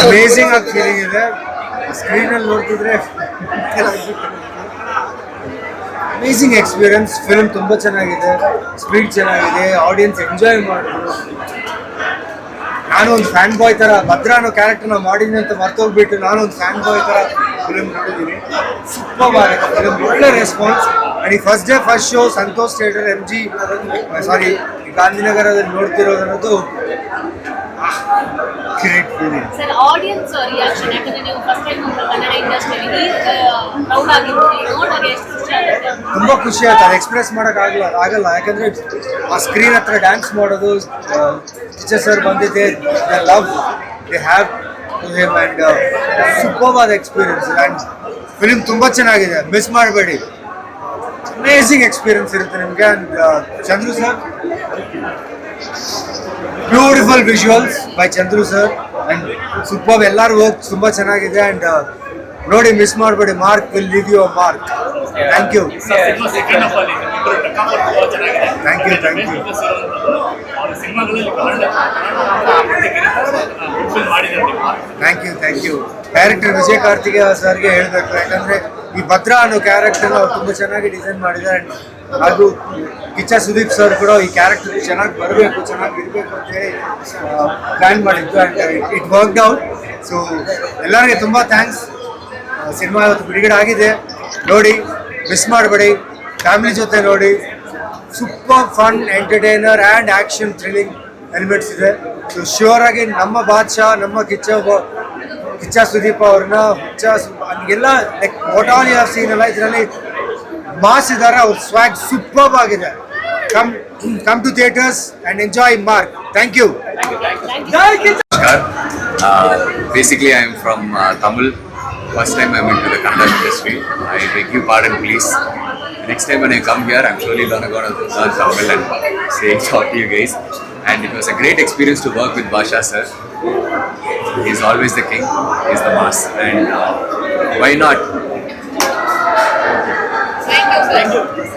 Amazing ಆಗಿ feeling ಇದೆ. ಸ್ಕ್ರೀನಲ್ಲಿ ನೋಡ್ತಿದ್ರೆ ಅಮೇಸಿಂಗ್ ಎಕ್ಸ್ಪೀರಿಯನ್ಸ್. ಫಿಲ್ಮ್ ತುಂಬ ಚೆನ್ನಾಗಿದೆ, ಸ್ಪೀಡ್ ಚೆನ್ನಾಗಿದೆ, ಆಡಿಯನ್ಸ್ ಎಂಜಾಯ್ ಮಾಡಿದ್ರು. ನಾನು ಒಂದು ಫ್ಯಾನ್ ಬಾಯ್ ಥರ ಭದ್ರಾ ಅನ್ನೋ ಕ್ಯಾರೆಕ್ಟರ್ನ ಮಾಡಿದ್ದೀನಿ ಅಂತ ಮರ್ತೋಗ್ಬಿಟ್ಟು ನಾನು ಒಂದು ಫ್ಯಾನ್ ಬಾಯ್ ಥರ ಫಿಲ್ಮ್ ನೋಡಿದ್ದೀನಿ. ಸೂಪರ್ ಆಗಿದೆ ಫಿಲ್ಮ್, ಒಳ್ಳೆ ರೆಸ್ಪಾನ್ಸ್. ಆ್ಯಂಡ್ ಈ first day first show Santosh theatre sorry ಗಾಂಧಿನಗರದಲ್ಲಿ ನೋಡ್ತಿರೋದನ್ನೋದು great feeling. Sir audience reaction, ಯಾಕಂದ್ರೆ ನೀವು ಫಸ್ಟ್ ಟೈಮ್ ಕನ್ನಡ ಇಂಡಸ್ಟ್ರಿಯಲ್ಲಿ ಪ್ರೌಡ್ ಆಗಿದ್ದೀರಿ, ನೋಡಾಗ ಎಷ್ಟು ಖುಷಿ ಆಗುತ್ತೆ? ತುಂಬ ಖುಷಿ ಆಯ್ತು. ಅದು ಎಕ್ಸ್ಪ್ರೆಸ್ ಆಗಲ್ಲ ಯಾಕಂದರೆ ಆ ಸ್ಕ್ರೀನ್ ಹತ್ರ ಡ್ಯಾನ್ಸ್ ಮಾಡೋದು, ಟೀಚರ್ ಸರ್ ಬಂದಿದ್ದೆ, the love they have to him and super ಆದ ಎಕ್ಸ್ಪೀರಿಯನ್ಸ್. ಆ್ಯಂಡ್ ಫಿಲ್ಮ್ ತುಂಬ ಚೆನ್ನಾಗಿದೆ, ಮಿಸ್ ಮಾಡಬೇಡಿ. ಅಮೇಸಿಂಗ್ ಎಕ್ಸ್ಪೀರಿಯನ್ಸ್ ಇರುತ್ತೆ ನಿಮಗೆ. And Chandru sir, beautiful visuals by Chandru sir and super. ಎಲ್ಲರೂ ಹೋಗಿ ತುಂಬ ಚೆನ್ನಾಗಿದೆ. ಆ್ಯಂಡ್ ನೋಡಿ, ಮಿಸ್ ಮಾಡಬೇಡಿ. Mark will leave you a mark. Thank you thank you thank you. Thank you. Director Vijay Karthikeya ಸರ್ಗೆ ಹೇಳಬೇಕು, ಯಾಕಂದರೆ ಈ ಭದ್ರಾ ಅನ್ನೋ ಕ್ಯಾರೆಕ್ಟರ್ನ ಅವ್ರು ತುಂಬ ಚೆನ್ನಾಗಿ ಡಿಸೈನ್ ಮಾಡಿದ್ದಾರೆ. ಹಾಗೂ ಕಿಚ್ಚ ಸುದೀಪ್ ಸರ್ ಕೂಡ ಈ ಕ್ಯಾರೆಕ್ಟರ್ ಚೆನ್ನಾಗಿ ಬರಬೇಕು, ಚೆನ್ನಾಗಿ ಇರಬೇಕು ಅಂತೇಳಿ ಪ್ಲ್ಯಾನ್ ಮಾಡಿದ್ದು. And it worked out. So ಎಲ್ಲರಿಗೆ ತುಂಬ ಥ್ಯಾಂಕ್ಸ್. ಸಿನಿಮಾ ಇವತ್ತು ಬಿಡುಗಡೆ ಆಗಿದೆ, ನೋಡಿ, ಮಿಸ್ ಮಾಡಬೇಡಿ. ಫ್ಯಾಮಿಲಿ ಜೊತೆ ನೋಡಿ. Super fun, entertainer and action thrilling elements ಇದೆ. ಸೊ ಶ್ಯೂರ್ ಆಗಿ ನಮ್ಮ ಬಾದ್ಶಾ, ನಮ್ಮ ಕಿಚ್ಚ ಸುದೀಪ್ ಅವ್ರನ್ನ ಎಲ್ಲ like what all you have seen ಎಲ್ಲ ಇದರಲ್ಲಿ ಮಾಸ್ ಇದ್ದಾರೆ. ಅವ್ರ ಸ್ವಾಗ್ ಸೂಪರ್ ಆಗಿದೆ. Come to theatres and enjoy Mark. Thank you. Basically, I am from Tamil. First time I'm into the Kannada industry. I beg your pardon, please. Next time when I come here, I'm surely gonna learn Tamil and say talk to you guys. And it was a great experience to work with Basha sir. He's always the king. He's the mass. And why not? Thank you, sir.